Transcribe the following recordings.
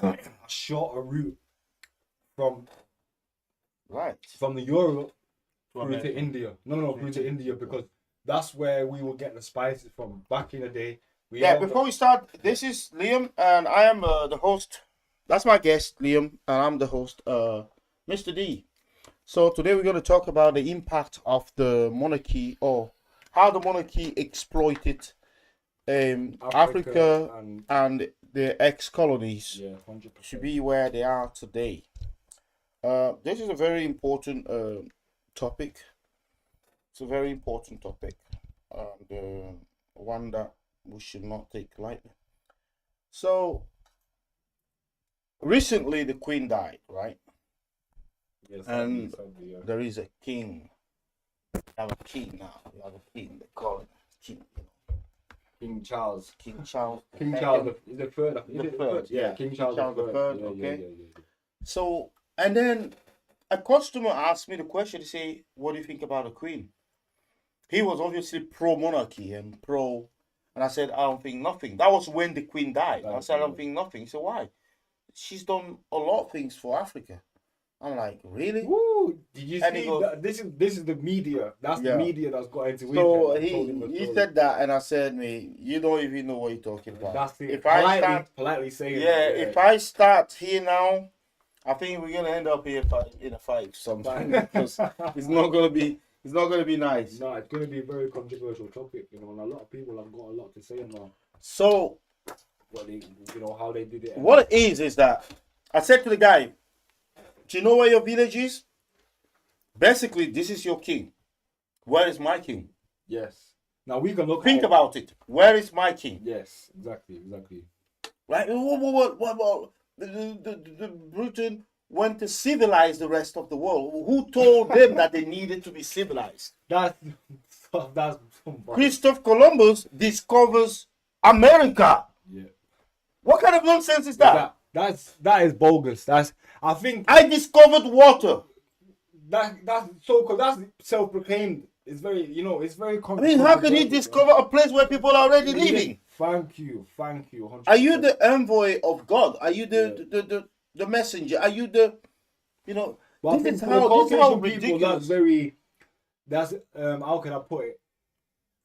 a shorter route from the Europe through to India. No, through to India, because that's where we will get the spices from back in the day. Before we start, this is Liam, and I am the host. That's my guest, Liam, and I'm the host, Mr. D. So today we're going to talk about the impact of the monarchy, or how the monarchy exploited Africa and the ex-colonies to be where they are today. This is a very important topic. It's a very important topic, and one that we should not take lightly. So, recently the Queen died, right? Yes, and there is a king. We have a king now. We have a king. They call it king. King Charles. King Charles. King Charles the third. The third, yeah. King Charles the third. Okay. Yeah. So, and then a customer asked me the question. He say, "What do you think about the Queen?" He was obviously pro-monarchy and pro. And I said, I don't think nothing. That was when the Queen died. I said, I don't think nothing. He said, why? She's done a lot of things for Africa. I'm like, really? Woo! Did you see that? This is the media. That's the media that's got into it. So he said that, and I said, me, you don't even know what you're talking about. That's it. If politely saying if I start here now, I think we're gonna end up here in a fight sometime, because it's not gonna be nice. No, it's going to be a very controversial topic, and a lot of people have got a lot to say now. So, how they did it. What it is that I said to the guy, do you know where your village is? Basically, this is your king. Where is my king? Yes. Now we can think about it. Where is my king? Yes, exactly. Right? What? The Britain went to civilize the rest of the world. Who told them that they needed to be civilized? That's Christopher Columbus discovers America. Yeah. What kind of nonsense is that? That is bogus. I think I discovered water. That's self-proclaimed. It's very, it's very. I mean, how can you discover a place where people are already living? Thank you. 100%. Are you the envoy of God? Are you the messenger? Are you the, Well, this is how ridiculous. That's how can I put it?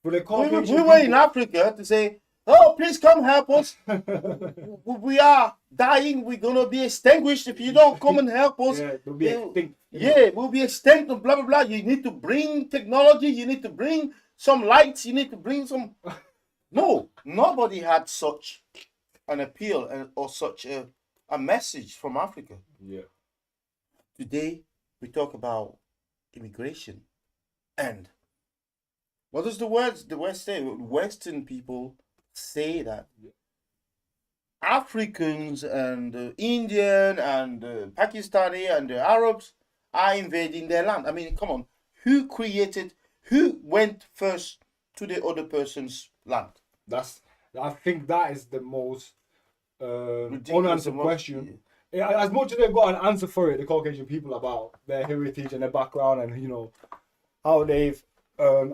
For the Caucasian we were in Africa to say, oh, please come help us. We are dying. We're gonna be extinguished if you don't come and help us. Yeah, we'll be extinct. Yeah, we'll be extinct. Blah blah blah. You need to bring technology. You need to bring some lights. You need to bring some. No, nobody had such an appeal or such a message from Africa. Yeah. Today we talk about immigration, and what does the West say? Western people say that Africans and Indian and Pakistani and the Arabs are invading their land. I mean, come on, who went first to the other person's land? I think that is the most unanswered question. As much as they've got an answer for it, the Caucasian people, about their heritage and their background and how they've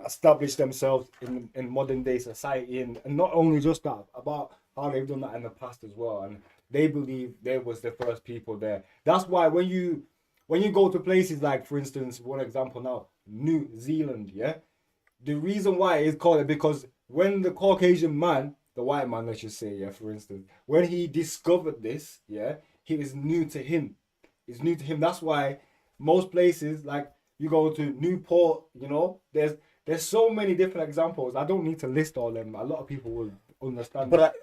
established themselves in modern day society, and not only just that, about how they've done that in the past as well, and they believe they was the first people there. That's why when you go to places like, for instance, one example now, New Zealand, the reason why it's called it, because when the Caucasian man, the white man, let's just say, for instance, when he discovered this, he was new to him. It's new to him. That's why most places, like you go to Newport, there's so many different examples. I don't need to list all of them. A lot of people will understand. But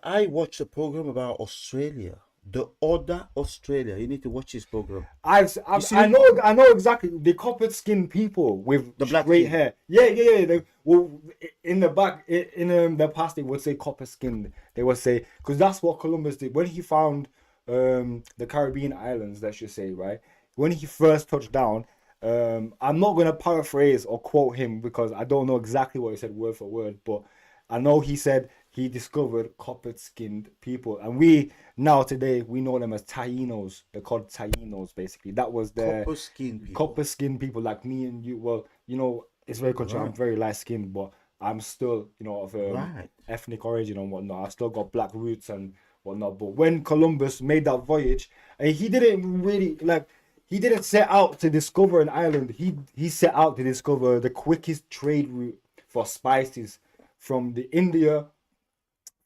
I watched a program about Australia, the other Australia. You need to watch this program. I know exactly the copper skinned people with the black straight hair. Yeah. In the back, in the past, they would say copper skinned. They would say, because that's what Columbus did when he found the Caribbean islands. Let's just say, right, when he first touched down. I'm not going to paraphrase or quote him because I don't know exactly what he said word for word, but I know he said he discovered copper-skinned people, and we know them as Tainos. They're called Tainos, basically. That was the copper-skinned people like me and you. Well, it's very controversial. Right. I'm very light-skinned, but I'm still, of ethnic origin and whatnot. I've still got black roots and whatnot. But when Columbus made that voyage, and he didn't really like. He didn't set out to discover an island. He set out to discover the quickest trade route for spices from the India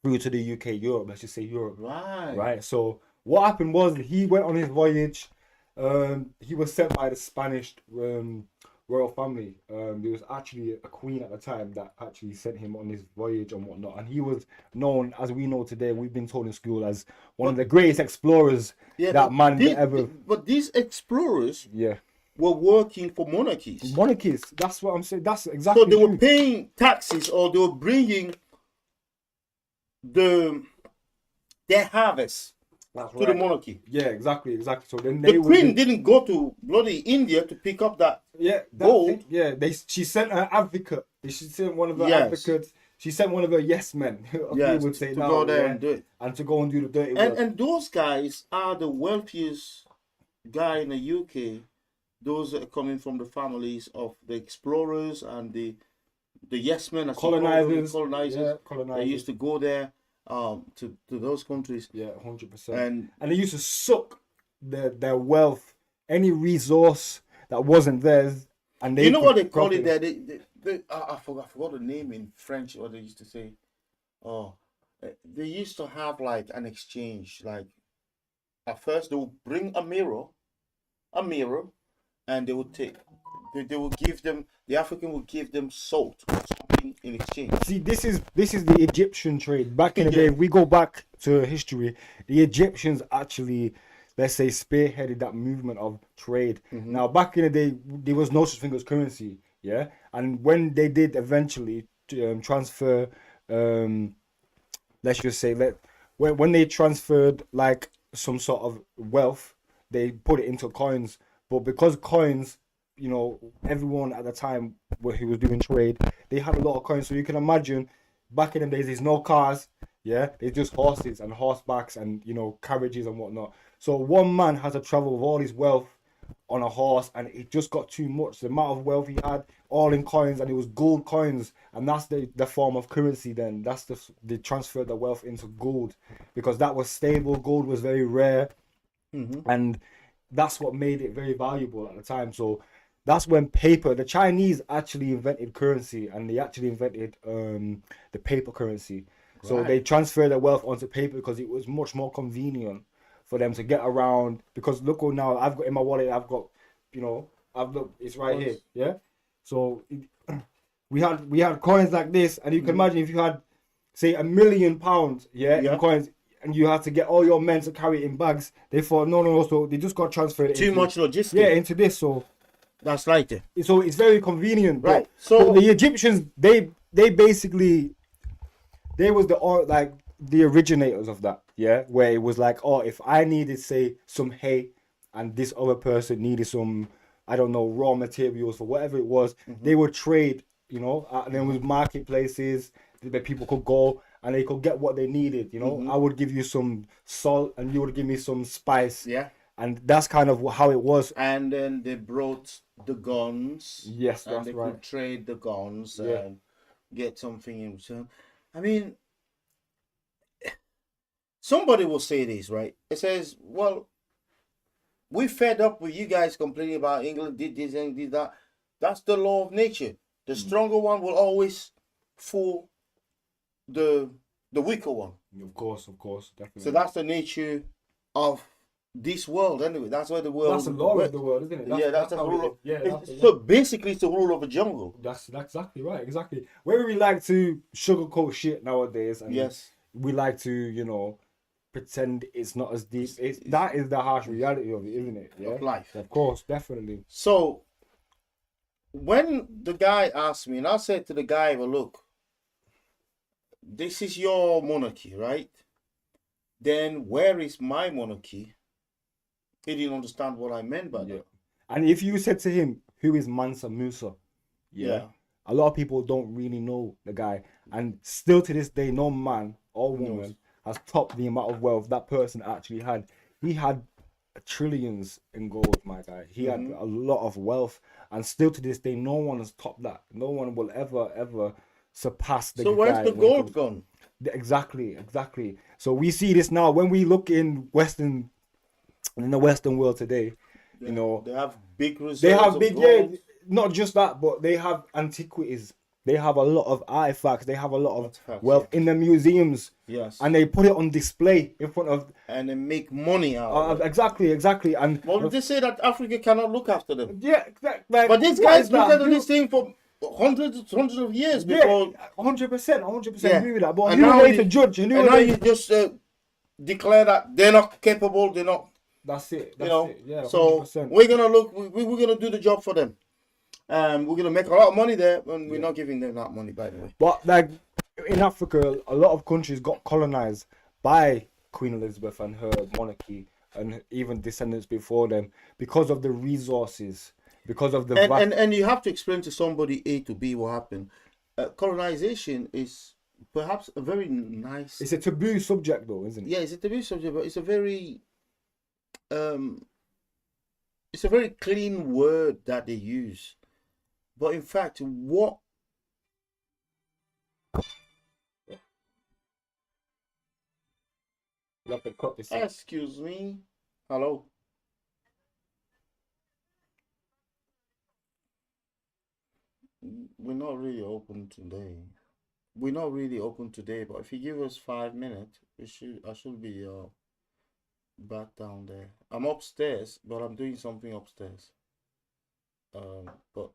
through to the UK, Europe. Let's just say Europe. Right. Right. So what happened was he went on his voyage. He was sent by the Spanish royal family. There was actually a queen at the time that actually sent him on his voyage and whatnot. And he was known, as we know today, we've been told in school, as one of the greatest explorers that man ever. But these explorers Yeah. were working for monarchies. Monarchies. That's what I'm saying. That's exactly. So they true. were paying taxes, or they were bringing their harvest to the monarchy. Yeah, exactly. So then The queen didn't go to bloody India to pick up that gold. She sent her advocate. She sent one of her advocates. She sent one of her yes men. Would say to go there and do it. And to go and do the dirty work. And those guys are the wealthiest guy in the UK. Those are coming from the families of the explorers and the yes men, colonizers. They used to go there to those countries. Yeah, 100%. And they used to suck their wealth, any resource that wasn't theirs, and they. You know what they call it there? I forgot the name in French. What they used to say. They used to have like an exchange. Like at first they would bring a mirror, and they would take. They will give them, the African will give them salt or something in exchange. See, this is the Egyptian trade. Back in the day, if we go back to history, the Egyptians actually, let's say, spearheaded that movement of trade. Mm-hmm. Now, back in the day, there was no such thing as currency, yeah? And when they did eventually transfer, let's just say, when they transferred like some sort of wealth, they put it into coins. But because coins, you know, everyone at the time who was doing trade, they had a lot of coins. So you can imagine, back in the days, there's no cars, yeah? There's just horses and horsebacks and, you know, carriages and whatnot. So one man had to travel with all his wealth on a horse, and it just got too much. The amount of wealth he had, all in coins, and it was gold coins. And that's the form of currency then. That's they transferred the wealth into gold, because that was stable. Gold was very rare. Mm-hmm. And that's what made it very valuable at the time. So that's when the Chinese actually invented currency, and they actually invented the paper currency. Right. So they transferred their wealth onto paper because it was much more convenient for them to get around. Because look, now I've got in my wallet, I've got, you know, it's right here, yeah. So we had coins like this, and you can imagine if you had, say, £1 million, in coins, and you had to get all your men to carry it in bags. They thought no, so they just got transferred. Too much logistics. Yeah, into this. So. That's right there. So it's very convenient, right? So the Egyptians, they basically, they was the originators of that, yeah. Where it was like, if I needed, say, some hay, and this other person needed some, I don't know, raw materials for whatever it was, they would trade, you know. And there was marketplaces that people could go and they could get what they needed, you know. I would give you some salt, and you would give me some spice, yeah. And that's kind of how it was. And then they brought the guns. Yes, that's right. And they could trade the guns and get something in return. I mean, somebody will say this, right? It says, well, we fed up with you guys complaining about England did this and did that. That's the law of nature. The stronger one will always fool the weaker one. Of course, definitely. So that's the nature of this world, anyway. That's why the world. That's the law of the world, isn't it? That's the rule. So basically, it's the rule of a jungle. That's exactly right. Exactly. Where we like to sugarcoat shit nowadays, and we like to, you know, pretend it's not as deep. That is the harsh reality of it, isn't it? Yeah? Of life. Of course, definitely. So when the guy asked me, and I said to the guy, well, look, this is your monarchy, right? Then where is my monarchy? He didn't understand what I meant by that. And if you said to him, who is Mansa Musa? Yeah. A lot of people don't really know the guy. And still to this day, no man or woman has topped the amount of wealth that person actually had. He had trillions in gold, my guy. He had a lot of wealth. And still to this day, no one has topped that. No one will ever surpass the guy. So where's the gold gone? Exactly. So we see this now when we look in the Western world today. You know, they have big reserves. They have big, gold. not just that, but they have antiquities. They have a lot of artifacts. They have a lot of wealth in the museums. Yes. And they put it on display in front of. And they make money out of it. Exactly. And they say that Africa cannot look after them. Yeah, but these guys look at this thing for hundreds of years before. 100% agree with that. But and who now are they to judge? And now you just declare that they're not capable. They're not. That's it. Yeah. 100%. So we're gonna look. We're gonna do the job for them. We're gonna make a lot of money there, and we're not giving them that money, by the way. But like in Africa, a lot of countries got colonized by Queen Elizabeth and her monarchy, and even descendants before them, because of the resources, because of the and you have to explain to somebody A to B what happened. Colonization is perhaps a very nice. It's a taboo subject, though, isn't it? Yeah, it's a taboo subject, but it's a very clean word that they use. But in fact, what you have to cut this. Excuse me. Hello. We're not really open today. But if you give us 5 minutes, I should be back down there. I'm upstairs, but I'm doing something upstairs. But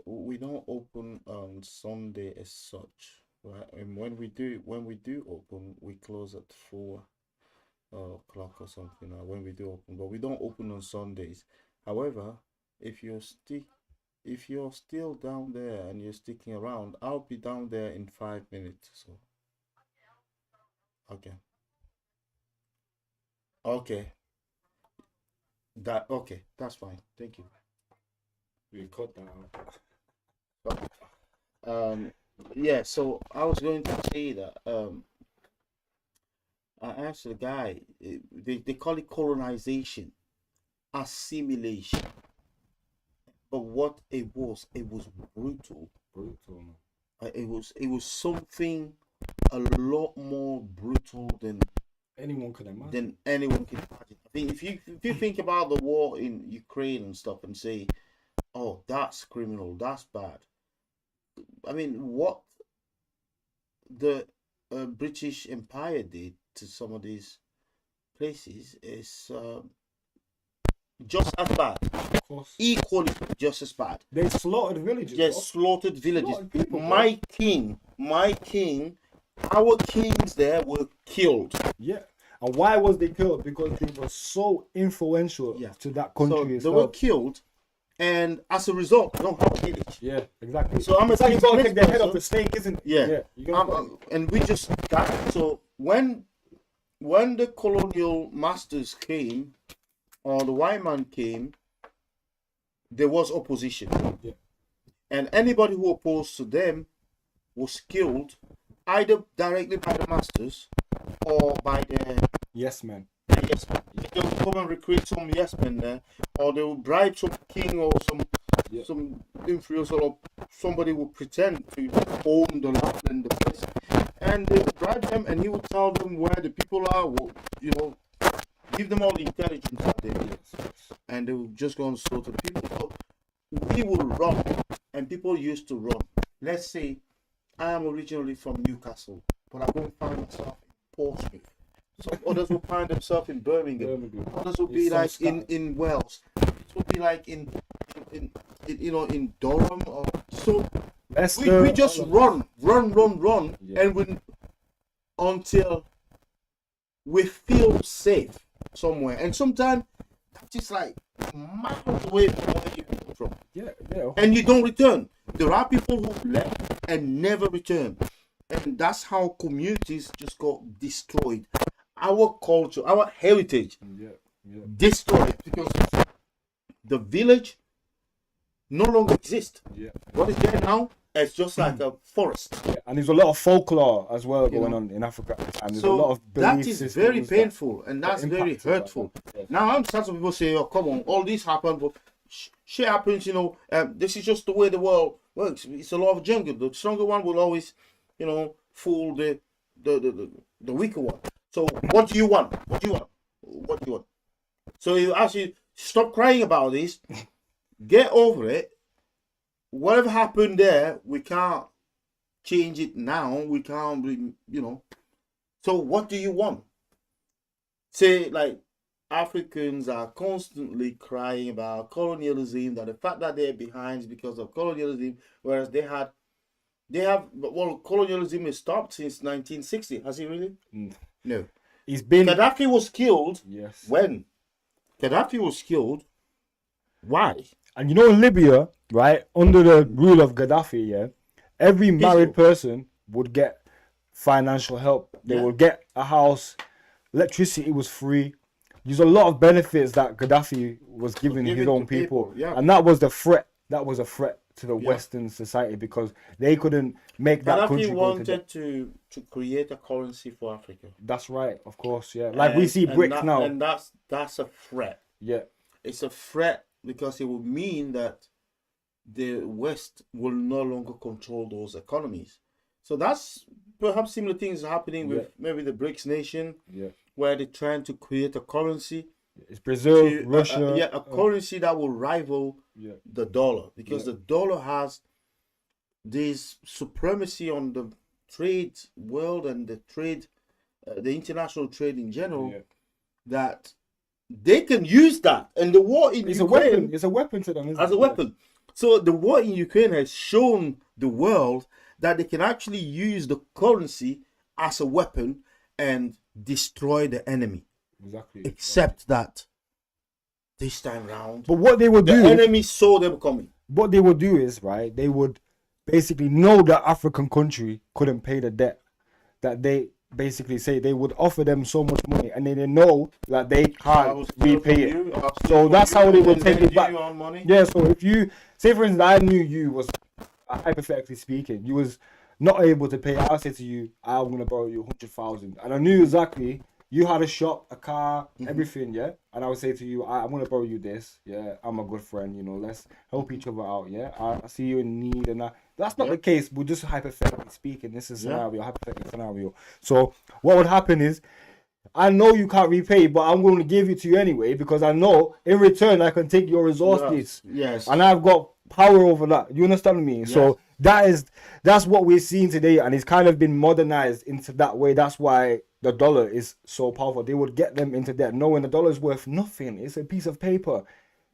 we don't open on Sunday as such, right? And when we do open, we close at 4 o'clock or something. When we do open, but we don't open on Sundays. However, if you're still down there and you're sticking around, I'll be down there in 5 minutes. So okay, that's fine. Thank you. We cut that out. Yeah, so I was going to say that I asked the guy, they call it colonization, assimilation, but what it was brutal. It was something a lot more brutal than anyone can imagine. I think if you think about the war in Ukraine and stuff and say, oh, that's criminal, that's bad. I mean, what the British Empire did to some of these places is just as bad. Of course. Equally just as bad. They slaughtered villages. Yes, slaughtered villages. People, my king, our kings there were killed. Yeah. And why was they killed? Because they were so influential to that country itself. They were killed. And as a result, you don't have a village. Yeah, exactly. So I'm like you gotta take the head off the snake, isn't it? Yeah. And we just got so when the colonial masters came, or the white man came, there was opposition. Yeah. And anybody who opposed to them was killed either directly by the masters or by the yes men. Yes men. They will come and recruit some yes men there, or they will bribe some king or some influencer, or somebody will pretend to own the land and the place, and they will bribe them, and he will tell them where the people are. Give them all the intelligence that they need, and they will just go and slaughter the people. So we will run, and people used to run. Let's say I am originally from Newcastle, but I go and find myself in Portsmouth. Some others will find themselves in Birmingham. Others will be like in Wales. It will be like in Durham. Or so we just run, and until we feel safe somewhere. And sometimes that's just like miles away from where you come from. Yeah. And you don't return. There are people who left and never return, and that's how communities just got destroyed. Our culture, our heritage, destroyed because the village no longer exists. Yeah. What is there now? It's just like a forest. Yeah. And there's a lot of folklore as well going on in Africa. And there's a lot of that is very painful and that's very hurtful. Now I understand some people say, oh, come on, all this happened, but shit happens, this is just the way the world works. It's a law of jungle. The stronger one will always, fool the weaker one. So what do you want? What do you want? What do you want? So you actually stop crying about this, get over it. Whatever happened there, we can't change it now. We can't, So what do you want? Say, like, Africans are constantly crying about colonialism, that the fact that they're behind is because of colonialism, whereas colonialism has stopped since 1960. Has it really? No. Gaddafi was killed. Yes. When? Gaddafi was killed. Why? And in Libya, right, under the rule of Gaddafi, yeah, every married person would get financial help. They would get a house. Electricity was free. There's a lot of benefits that Gaddafi was giving his own people. Yeah. And that was the threat. That was a threat to the Western society because they couldn't make that country. Gaddafi wanted to create a currency for Africa. That's right, of course, yeah. Like we see BRICS now. And that's a threat. Yeah. It's a threat because it would mean that the West will no longer control those economies. So that's perhaps similar things happening with maybe the BRICS nation, where they're trying to create a currency. It's Brazil, Russia. A currency that will rival the dollar, because the dollar has this supremacy on the trade world and the trade, the international trade in general, that they can use that. And the war in Ukraine, it's a weapon to them, as a weapon. So the war in Ukraine has shown the world that they can actually use the currency as a weapon and destroy the enemy. Exactly. Except that this time round, but what they would do, the enemy saw them coming. What they would do is, right, they would basically know that African country couldn't pay the debt, that they basically say they would offer them so much money, and they know that they can't repay it. So that's how they would take it back. Yeah. So if you say, for instance, I knew you was, hypothetically speaking, you was not able to pay, I'll say to you, I'm gonna borrow you 100,000, and I knew exactly you had a shop, a car, everything, yeah. And I would say to you, I'm gonna borrow you this, yeah. I'm a good friend, let's help each other out, yeah. I see you in need, and that's not the case. But just hypothetically speaking, this is hypothetical scenario. So what would happen is, I know you can't repay, but I'm going to give it to you anyway because I know in return I can take your resources. Yes. And I've got power over that. You understand me? Yes. So that's what we're seeing today, and it's kind of been modernized into that way. That's why the dollar is so powerful. They would get them into debt, knowing the dollar is worth nothing. It's a piece of paper.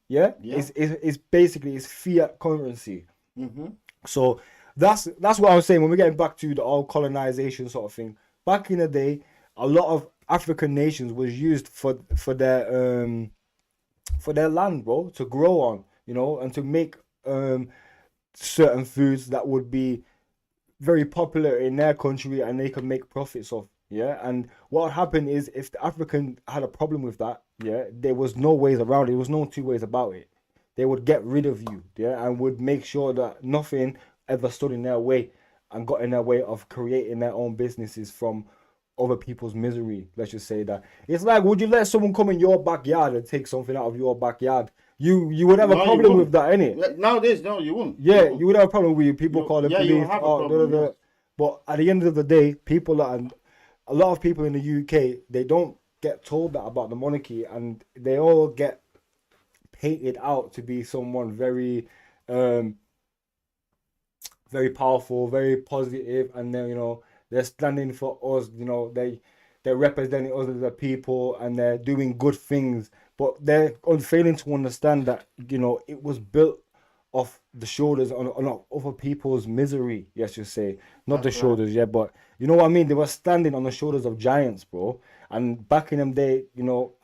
Yeah. It's basically it's fiat currency. So that's what I was saying when we're getting back to the old colonization sort of thing. Back in the day, a lot of African nations was used for their land, bro, to grow on, and to make certain foods that would be very popular in their country and they could make profits of. Yeah, and what happened is if the African had a problem with that, there was no ways around it. There was no two ways about it. They would get rid of you, and would make sure that nothing ever stood in their way and got in their way of creating their own businesses from other people's misery. Let's just say that. It's like, would you let someone come in your backyard and take something out of your backyard? You would have a problem with that, innit? Nowadays, no, you wouldn't. Yeah, you would have a problem with people calling police. But at the end of the day, a lot of people in the UK, they don't get told that about the monarchy, and they all get painted out to be someone very very powerful, very positive, and then they're standing for us, they're representing us as a people, and they're doing good things, but they're failing to understand that it was built off the shoulders on other people's misery, yes, you say, not the shoulders, but you know what I mean. They were standing on the shoulders of giants, bro. And back in them day,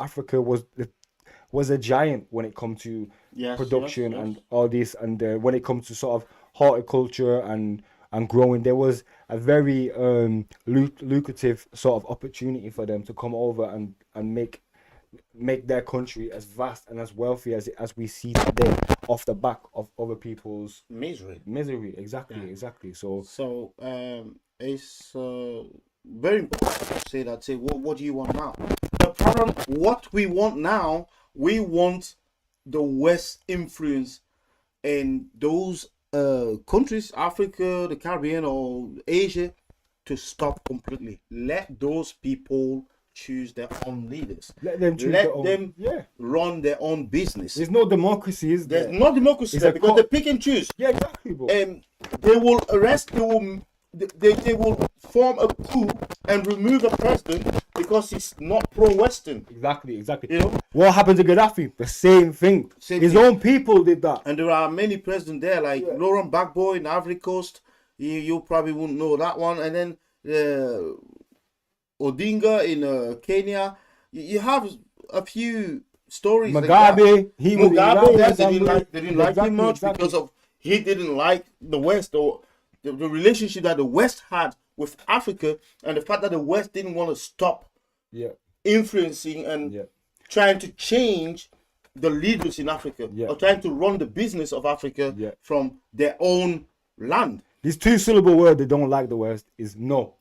Africa was a giant when it comes to production and all this, and when it comes to sort of horticulture and growing, there was a very lucrative sort of opportunity for them to come over and make their country as vast and as wealthy as we see today, off the back of other people's misery. Exactly. So it's very important to say what do you want now? The problem, what we want now, we want the West influence in those countries, Africa, the Caribbean, or Asia, to stop completely. Let those people choose their own leaders. Let them choose Let them yeah. run their own business. There's no democracy, is there? There's no democracy It's there a because they pick and choose. Yeah, exactly, bro. They will arrest. They will form a coup and remove a president because he's not pro-Western. Exactly. You know What happened to Gaddafi? The same thing. His own people did that. And there are many presidents there, like Laurent Gbagbo in Ivory Coast. You probably wouldn't know that one. And then Odinga in Kenya. You have a few stories. Mugabe, like that. Mugabe, yes, they didn't like him much because of he didn't like the West or the relationship that the West had with Africa, and the fact that the West didn't want to stop influencing and trying to change the leaders in Africa or trying to run the business of Africa from their own land. These 2-syllable word they don't like the West is no.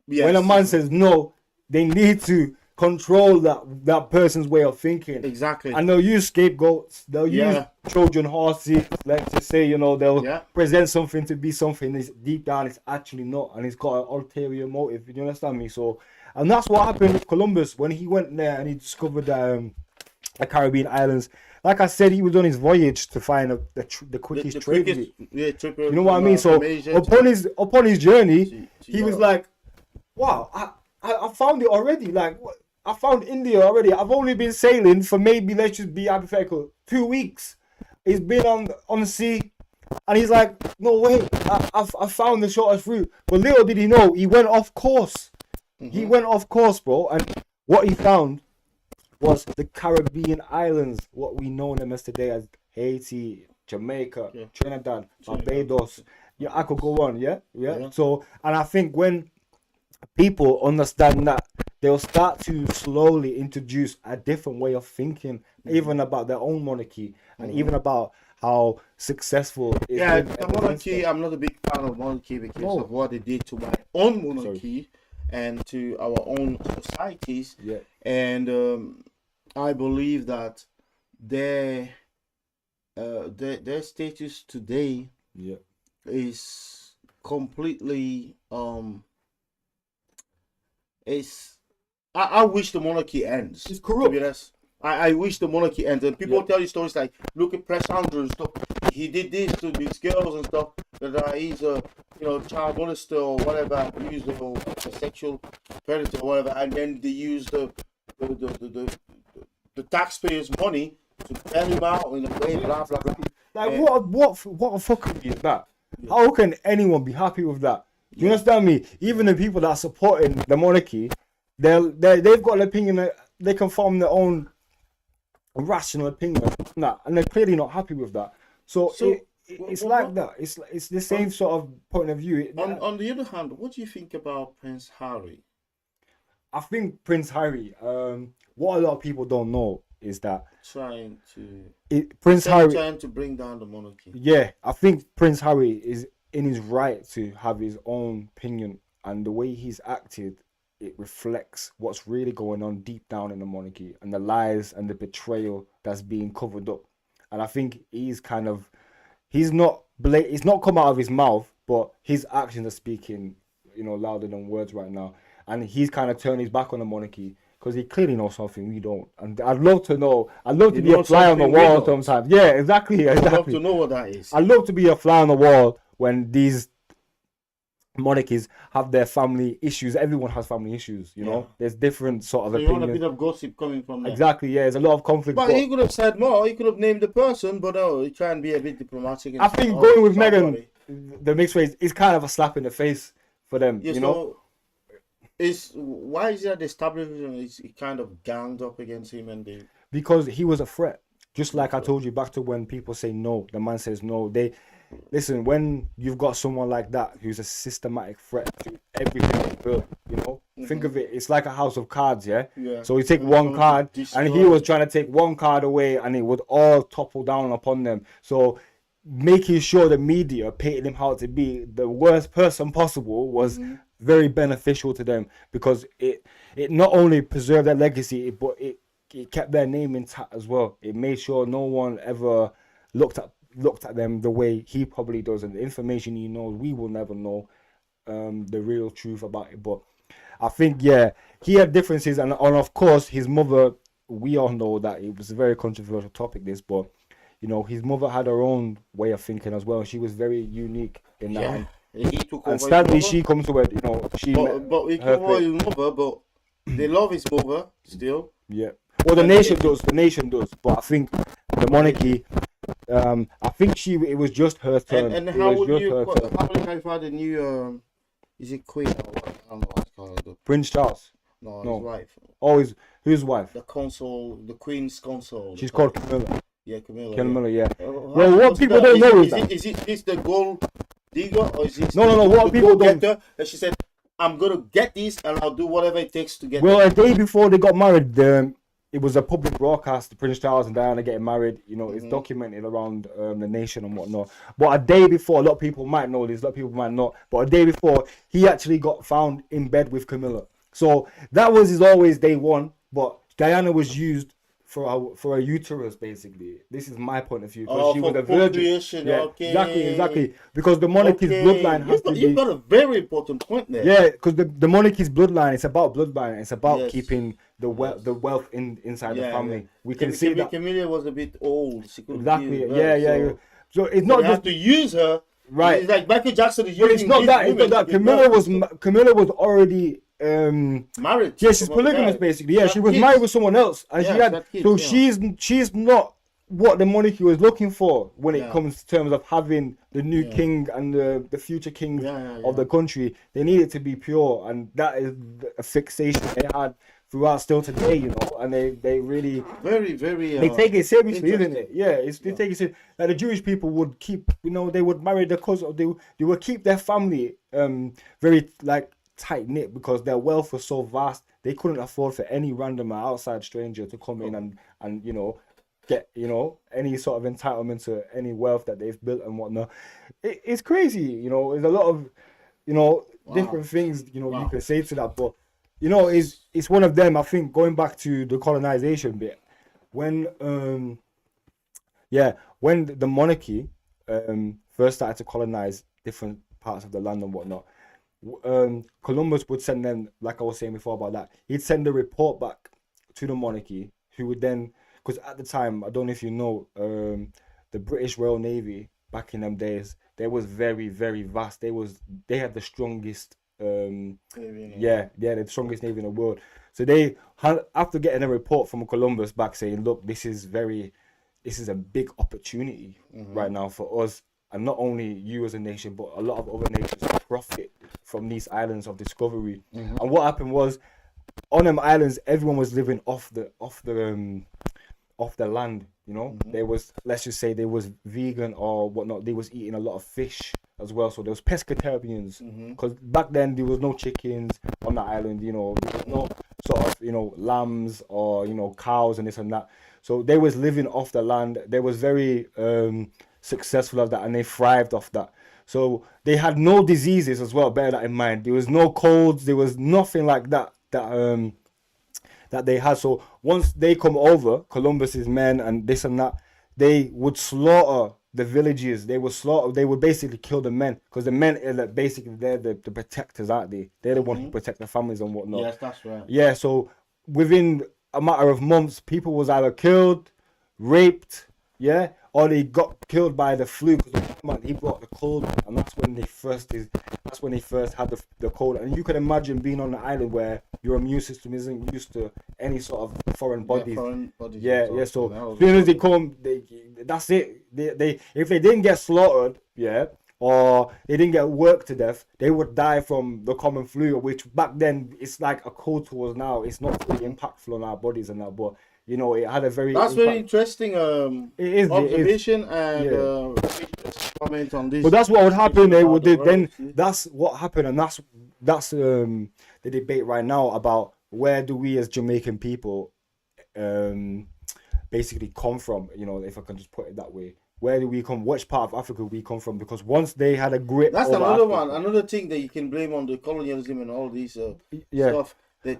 Yes. When a man says no, they need to control that person's way of thinking. Exactly. And they'll use scapegoats. They'll use Trojan horses. Let's just say, they'll present something to be something that's deep down it's actually not, and it's got an ulterior motive. You understand me? So, and that's what happened with Columbus when he went there and he discovered the Caribbean islands. Like I said, he was on his voyage to find the quickest trade route. You know what I mean? So upon his journey, he was like, "Wow, I found it already. Like, I found India already. I've only been sailing for maybe, let's just be hypothetical, 2 weeks. He's been on the sea, and he's like, no way, I found the shortest route. But little did he know, he went off course. He went off course, bro. And what he found was the Caribbean islands, what we know them as today as Haiti, Jamaica, Trinidad, Barbados. Yeah, I could go on. Yeah. So, and I think when people understand that, they'll start to slowly introduce a different way of thinking, even about their own monarchy, and even about how successful it is. Yeah, the monarchy, I'm not a big fan of monarchy because of what they did to my own monarchy and to our own societies. Yeah. And I believe that their status today is completely I wish the monarchy ends. It's corrupt. I wish the monarchy ends. And people tell you stories like, look at Prince Andrew and stuff. He did this to these girls and stuff. That he's a child molester or whatever, used a sexual predator or whatever, and then they use the taxpayers' money to bail him out in a way, blah blah blah. Like what a fuckery is that? How can anyone be happy with that? Do you understand me? Even the people that are supporting the monarchy, they've got an opinion that they can form their own rational opinion, and they're clearly not happy with that. So it's like that. It's the same sort of point of view. On the other hand, what do you think about Prince Harry? I think Prince Harry. What a lot of people don't know is that trying to bring down the monarchy. Yeah, I think Prince Harry is in his right to have his own opinion, and the way he's acted, it reflects what's really going on deep down in the monarchy and the lies and the betrayal that's being covered up. And I think he's not come out of his mouth, but his actions are speaking, louder than words right now. And he's kind of turned his back on the monarchy because he clearly knows something we don't. And I'd love to know. I'd love to be a fly on the wall sometimes. Yeah, exactly. I'd love to know what that is. I'd love to be a fly on the wall when these monarchies have their family issues. Everyone has family issues, There's different sort of opinions. You want a bit of gossip coming from there. Exactly, yeah. There's a lot of conflict. But he could have said more. He could have named the person, but no, he try and be a bit diplomatic. I think going with Meghan, the mixed race, is kind of a slap in the face for them, Why is that the establishment is kind of ganged up against him because he was a threat. Just like I told you back to when people say no, the man says no. Listen, when you've got someone like that who's a systematic threat to everything built, think of it, it's like a house of cards, yeah? So you take one card, and he was trying to take one card away, and it would all topple down upon them. So making sure the media painted him out to be the worst person possible was very beneficial to them, because it not only preserved their legacy, but it kept their name intact as well. It made sure no one ever looked at them the way he probably does, and the information he knows we will never know. the real truth about it. But I think he had differences, and of course his mother. We all know that it was a very controversial topic. This, but his mother had her own way of thinking as well. She was very unique in that. He took and sadly, she comes to it. She. But he took over his mother, but they love his mother still. Yeah. Well, the nation does. The nation does. But I think the monarchy. I think it was just her turn. And how would you? How would you find the new? Is it Queen? Or what? I don't know what's called. Prince Charles. No, his wife. Oh, whose wife? The console, the Queen's console. She's called Camilla. Yeah, Camilla. Camilla, yeah. Well, what people don't know is this the gold digger or is this? No. What people don't. And she said, "I'm gonna get these and I'll do whatever it takes to get." Well, a day before they got married, it was a public broadcast. Prince Charles and Diana getting married. It's documented around the nation and whatnot. But a day before, a lot of people might know this. A lot of people might not. But a day before, he actually got found in bed with Camilla. So that was always day one. But Diana was used for a uterus, basically. This is my point of view, because she was a virgin. Yeah, okay. Exactly. Because the monarchy's bloodline has to be. You've got a very important point there. Yeah, because the monarchy's bloodline, it's about bloodline. It's about keeping the wealth inside the family. Yeah. We can see that Camilla was a bit old. She couldn't exactly. give Yeah. So it's not just to use her. Right. It's like Michael Jackson is using. It's not that. Camilla was already. Married. Yeah, she's polygamous basically. Yeah, she was married with someone else, and she had kids, she's not what the monarchy was looking for when it comes to terms of having the new king and the future king of the country. They needed to be pure, and that is a fixation they had throughout still today, and they really very they take it seriously, isn't it? Yeah, they take it seriously. Like the Jewish people would keep, they would marry their cousin, they would keep their family very tight knit, because their wealth was so vast they couldn't afford for any random outside stranger to come in and get any sort of entitlement to any wealth that they've built and whatnot. It's crazy. There's a lot of different things you can say to that, but it's one of them. I think, going back to the colonization bit, when the monarchy first started to colonize different parts of the land and whatnot, Columbus would send them, like I was saying before about that, he'd send a report back to the monarchy, who would then, because at the time, I don't know if you know, the British Royal Navy back in them days, they was very, very vast. They had the strongest the strongest navy in the world. So they had, after getting a report from Columbus back saying, look, this is a big opportunity right now for us. And not only you as a nation, but a lot of other nations profit from these islands of discovery. And what happened was, on them islands, everyone was living off the land. There was, let's just say, there was vegan or whatnot. They was eating a lot of fish as well. So there was pescatarians, because back then there was no chickens on the island. There was no sort of lambs or cows and this and that. So they was living off the land. They was very successful at that, and they thrived off that. So they had no diseases as well, bear that in mind. There was no colds, there was nothing like that they had. So once they come over, Columbus's men and this and that, they would slaughter the villages. They would basically kill the men, because the men are basically, they're the protectors, aren't they? They're the ones who protect their families and whatnot. Yes, that's right. Yeah, so within a matter of months, people was either killed, raped, or they got killed by the flu, because he brought the cold, and that's when they first had the cold. And you can imagine being on an island where your immune system isn't used to any sort of foreign bodies. So as soon as they come, that's it. They if they didn't get slaughtered, or they didn't get worked to death, they would die from the common flu, which back then it's like a cold to us now. It's not really impactful on our bodies and that, but it had a very... That's very interesting observation and comment on this. But that's what would happen. That's what happened, and that's the debate right now about where do we as Jamaican people basically come from, if I can just put it that way. Where do we come? Which part of Africa we come from? Because once they had a grip... That's another one. Another thing that you can blame on the colonialism and all these stuff.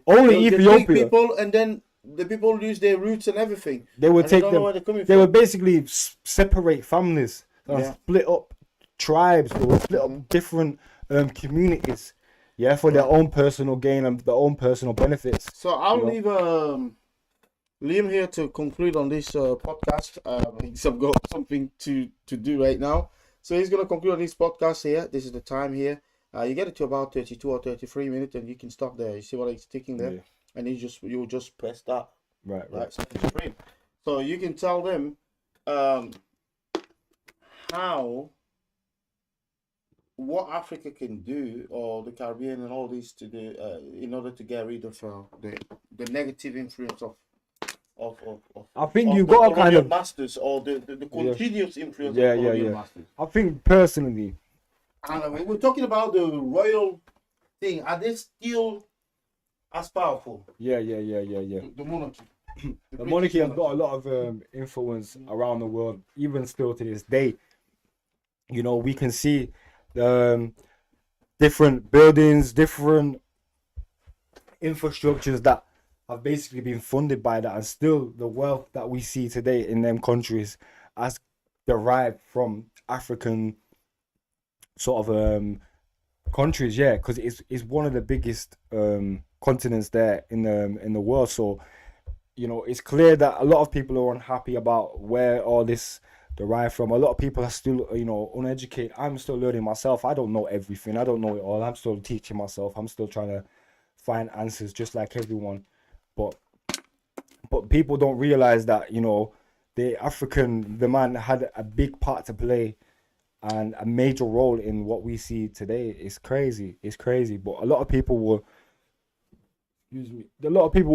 Only Ethiopia. People, and then the people lose their roots and everything. They would take them. They would basically separate families and split up tribes. They were split up different communities. Yeah, for their own personal gain and their own personal benefits. So I'll leave Liam here to conclude on this podcast. He's got something to do right now. So he's going to conclude on this podcast here. This is the time here. You get it to about 32 or 33 minutes and you can stop there. You see what it's ticking there? Yeah. And you'll just press that. Right. So you can tell them what Africa can do, or the Caribbean and all this to do in order to get rid of the negative influence of I think you got kind of masters, or the continuous influence of colonial masters. I think personally, and we're talking about the royal thing. Are they still as powerful? Yeah. The monarchy. The monarchy has got a lot of influence around the world, even still to this day. You know, we can see different buildings, different infrastructures that have basically been funded by that, and still the wealth that we see today in them countries as derived from African sort of countries, because it's one of the biggest continents there in the world. So, you know, it's clear that a lot of people are unhappy about where all this derived from. A lot of people are still, you know, uneducated. I'm still learning myself. I don't know everything. I don't know it all. I'm still teaching myself. I'm still trying to find answers just like everyone. But people don't realize that, you know, the man had a big part to play and a major role in what we see today. It's crazy. But a lot of people will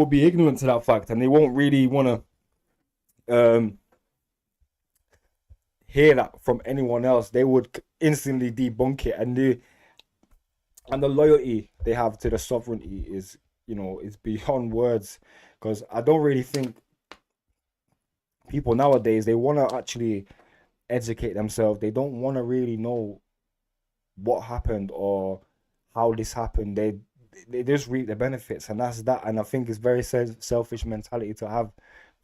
be ignorant to that fact, and they won't really want to hear that from anyone else. They would instantly debunk it, and the loyalty they have to the sovereignty is, you know, is beyond words. Because I don't really think people nowadays, they want to actually educate themselves. They don't want to really know what happened or how this happened. They just reap the benefits, and that's that. And I think it's very selfish mentality to have,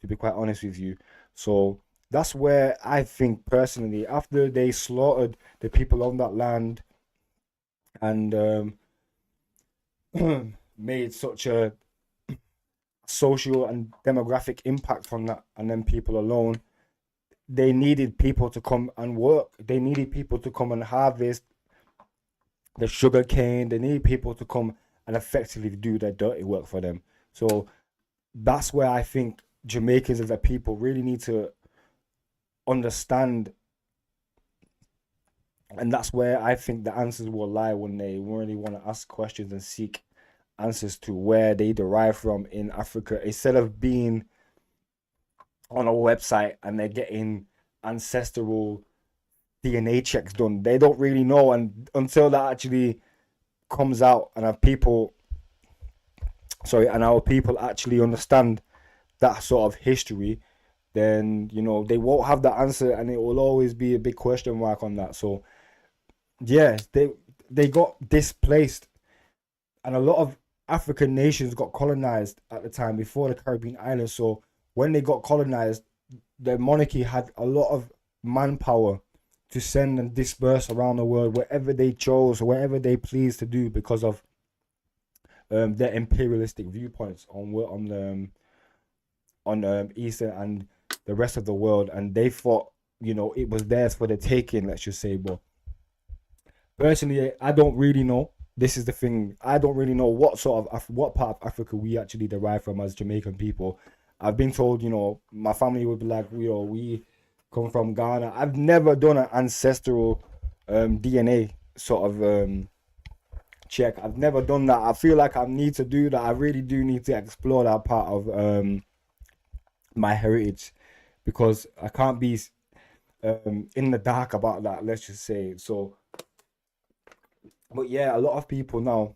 to be quite honest with you. So that's where I think personally, after they slaughtered the people on that land and made such a social and demographic impact from that, and then people alone, they needed people to come and work. They needed people to come and harvest the sugar cane. They needed people to come and effectively do their dirty work for them. So that's where I think Jamaicans as a people really need to understand, and that's where I think the answers will lie when they really want to ask questions and seek answers to where they derive from in Africa, instead of being on a website and they're getting ancestral DNA checks done. They don't really know, and until that actually comes out and our people actually understand that sort of history, then, you know, they won't have the answer, and it will always be a big question mark on that. So yeah, they got displaced, and a lot of African nations got colonized at the time before the Caribbean islands. So when they got colonized, the monarchy had a lot of manpower to send and disperse around the world wherever they chose, wherever they pleased to do, because of their imperialistic viewpoints on Eastern and the rest of the world. And they thought, you know, it was theirs for the taking, let's just say. But personally, I don't really know. This is the thing. I don't really know what part of Africa we actually derive from as Jamaican people. I've been told, you know, my family would be like, you know, we come from Ghana. I've never done an ancestral DNA sort of check. I've never done that. I feel like I need to do that. I really do need to explore that part of my heritage, because I can't be in the dark about that, let's just say. So, but yeah, a lot of people now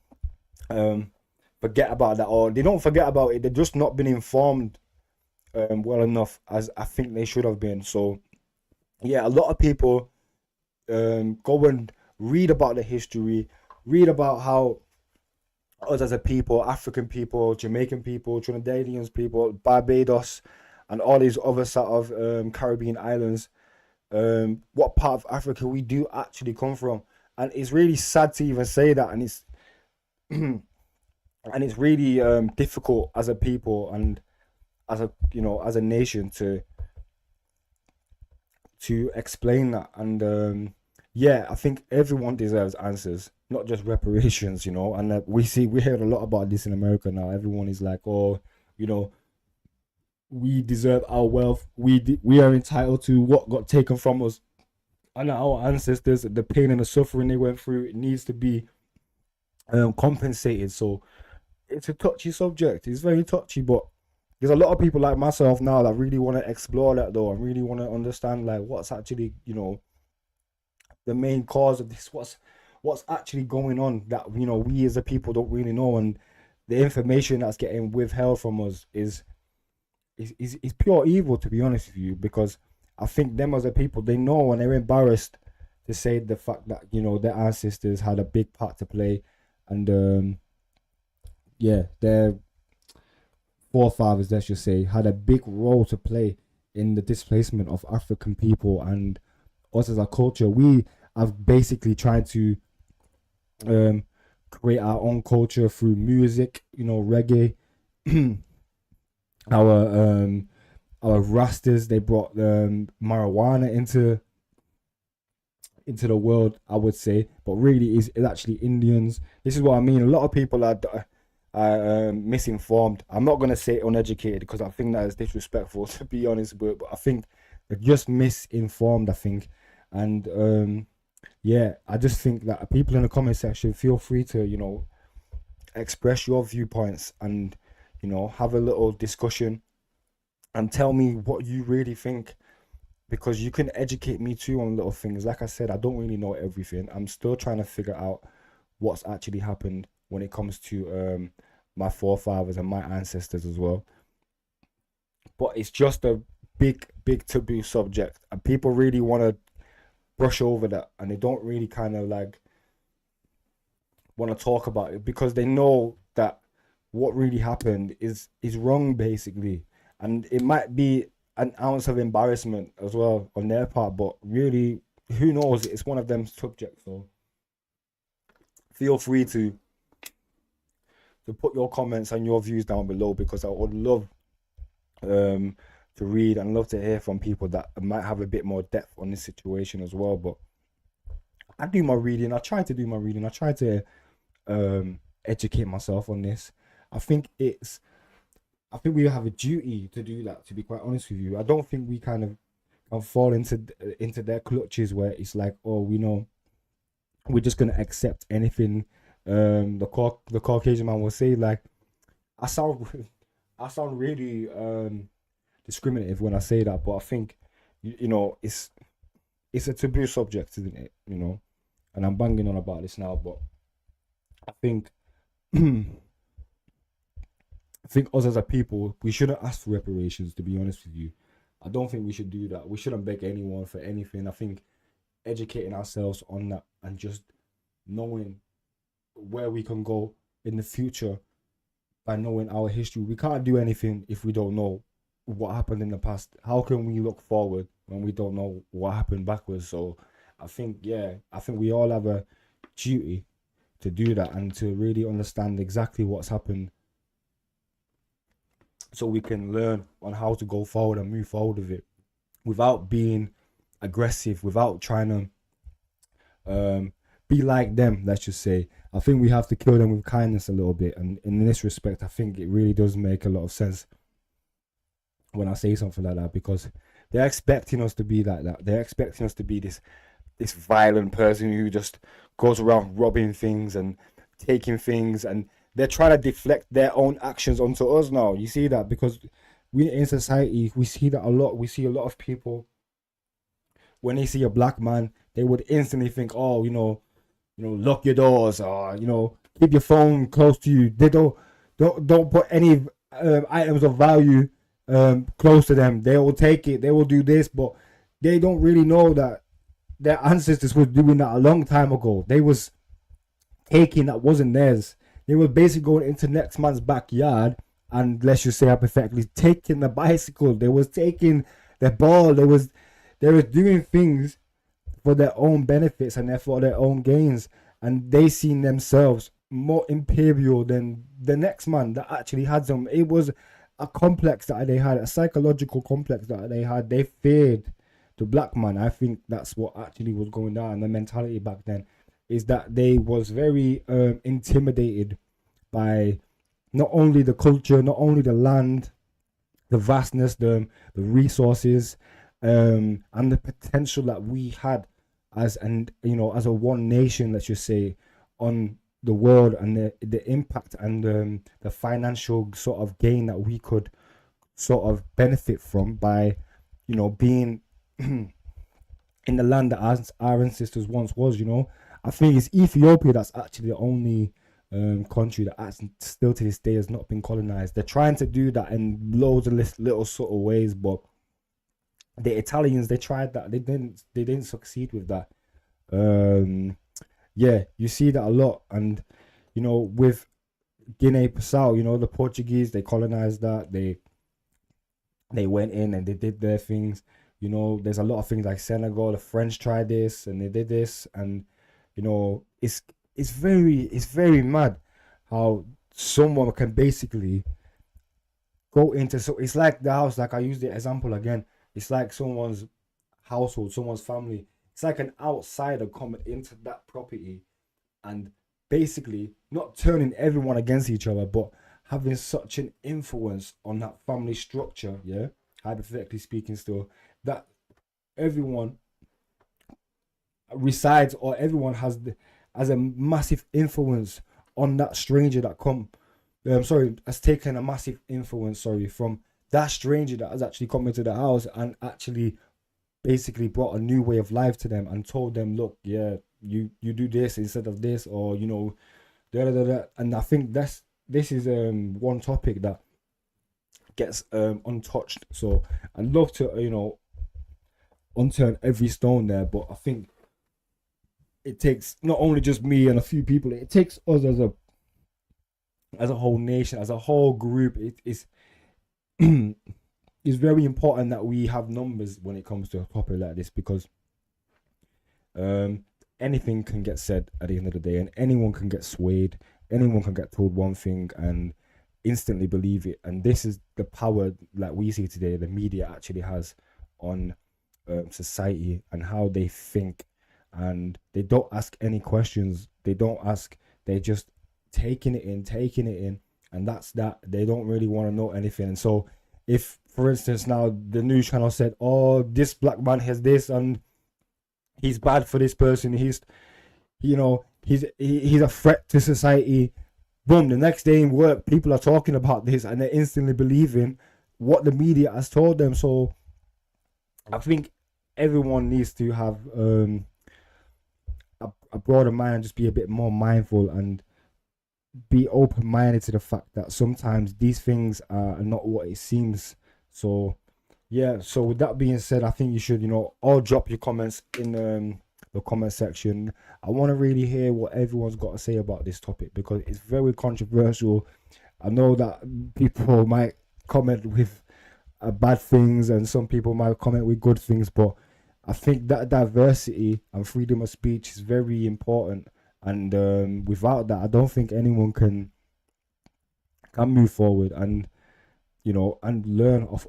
forget about that, or they don't forget about it. They're just not been informed well enough as I think they should have been. So yeah, a lot of people go and read about the history, read about how us as a people, African people, Jamaican people, Trinidadians people, Barbados, and all these other sort of Caribbean islands, what part of Africa we do actually come from. And it's really sad to even say that, and it's and it's really difficult as a people and as a as a nation to explain that. And yeah, I think everyone deserves answers, not just reparations, and we hear a lot about this in America now. Everyone is like, oh, we deserve our wealth, we are entitled to what got taken from us, and our ancestors, the pain and the suffering they went through, it needs to be compensated. So it's a touchy subject, it's very touchy, but there's a lot of people like myself now that really want to explore that though, and really want to understand like what's actually the main cause of this, what's actually going on that we as a people don't really know. And the information that's getting withheld from us is pure evil, to be honest with you, because I think them as a people, they know and they're embarrassed to say the fact that their ancestors had a big part to play, and yeah, their forefathers, let's just say, had a big role to play in the displacement of African people. And us as a culture, we have basically tried to create our own culture through music, reggae. Our Rastas, they brought marijuana into the world, I would say, but really is actually Indians. This is what I mean. A lot of people are misinformed. I'm not gonna say uneducated because I think that is disrespectful, to be honest, but I think they're just misinformed, I think. And yeah, I just think that people in the comment section, feel free to express your viewpoints and have a little discussion and tell me what you really think, because you can educate me too on little things. Like I said, I don't really know everything. I'm still trying to figure out what's actually happened when it comes to my forefathers and my ancestors as well. But it's just a big taboo subject, and people really want to brush over that, and they don't really kind of like want to talk about it because they know that what really happened is wrong, basically. And it might be an ounce of embarrassment as well on their part, but really, who knows? It's one of them subjects. So feel free to put your comments and your views down below, because I would love to read and love to hear from people that might have a bit more depth on this situation as well. But I do my reading. I try to do my reading. I try to educate myself on this. I think we have a duty to do that, to be quite honest with you. I don't think we kind of fall into their clutches where it's like, oh, we're just gonna accept anything the Caucasian man will say. Like, I sound really discriminative when I say that, but I think it's a taboo subject, isn't it? And I'm banging on about this now, but I think I think us as a people, we shouldn't ask for reparations, to be honest with you. I don't think we should do that. We shouldn't beg anyone for anything. I think educating ourselves on that and just knowing where we can go in the future by knowing our history. We can't do anything if we don't know what happened in the past. How can we look forward when we don't know what happened backwards? So I think we all have a duty to do that and to really understand exactly what's happened, so we can learn on how to go forward and move forward with it without being aggressive, without trying to be like them, let's just say. I think we have to kill them with kindness a little bit, and in this respect, I think it really does make a lot of sense when I say something like that, because they're expecting us to be like that. They're expecting us to be this violent person who just goes around robbing things and taking things, and they're trying to deflect their own actions onto us now. You see that? Because we in society, we see that a lot. We see a lot of people, when they see a black man, they would instantly think, oh, lock your doors, or keep your phone close to you. They don't put any items of value close to them. They will take it. They will do this, but they don't really know that their ancestors were doing that a long time ago. They was taking that wasn't theirs. They were basically going into next man's backyard and, let's just say hypothetically, taking the bicycle. They was taking the ball. they were doing things for their own benefits and for their own gains, and they seen themselves more imperial than the next man that actually had them. It was a complex that they had, a psychological complex that they had. They feared the black man. I think that's what actually was going down. And the mentality back then is that they was very intimidated by not only the culture, not only the land, the vastness, the resources, and the potential that we had as as a one nation, let's just say, on the world, and the impact and the financial sort of gain that we could sort of benefit from by being in the land that our ancestors once was. I think it's Ethiopia that's actually the only country that still to this day has not been colonized. They're trying to do that in loads of little sort of ways, but the Italians, they tried that. They didn't succeed with that. Yeah, you see that a lot. And with Guinea-Bissau, the Portuguese, they colonized that. They went in and they did their things. There's a lot of things like Senegal. The French tried this and they did this, and it's very mad how someone can basically go into, so it's like the house, like I use the example again. It's like someone's household, someone's family. It's like an outsider coming into that property and basically not turning everyone against each other, but having such an influence on that family structure, yeah, hypothetically speaking still, that everyone resides, or everyone has a massive influence on that stranger that has taken a massive influence, from that stranger that has actually come into the house and actually basically brought a new way of life to them and told them, look, yeah, you do this instead of this, or da, da, da, da. And I think this is one topic that gets untouched. So I'd love to unturn every stone there, but I think it takes not only just me and a few people, it takes us as a whole nation, as a whole group. It is it's very important that we have numbers when it comes to a topic like this, because anything can get said at the end of the day, and anyone can get swayed, anyone can get told one thing and instantly believe it. And this is the power that we see today, the media actually has on society and how they think. And they don't ask any questions. They just taking it in, and that's that. They don't really want to know anything. And so if, for instance, now the news channel said, oh, this black man has this and he's bad for this person, he's a threat to society, boom, the next day in work people are talking about this and they're instantly believing what the media has told them. So I think everyone needs to have a broader mind, and just be a bit more mindful and be open-minded to the fact that sometimes these things are not what it seems. So yeah, so with that being said, I think you should all drop your comments in the comment section. I want to really hear what everyone's got to say about this topic, because it's very controversial. I know that people might comment with bad things and some people might comment with good things, but I think that diversity and freedom of speech is very important, and without that, I don't think anyone can move forward and and learn of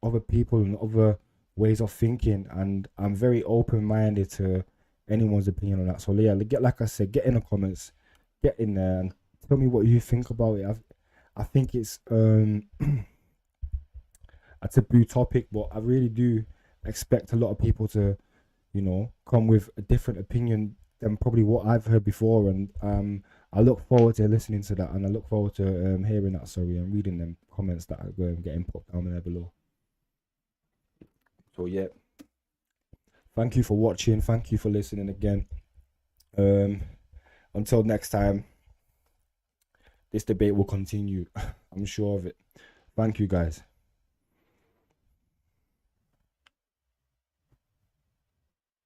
other people and other ways of thinking. And I'm very open-minded to anyone's opinion on that. So yeah, like I said, get in the comments, get in there, and tell me what you think about it. I think it's a taboo topic, but I really do expect a lot of people to come with a different opinion than probably what I've heard before, and I look forward to listening to that, and I look forward to hearing that, and reading them comments that are getting popped down there below. So yeah, thank you for watching, thank you for listening again. Until next time, this debate will continue. I'm sure of it. Thank you guys.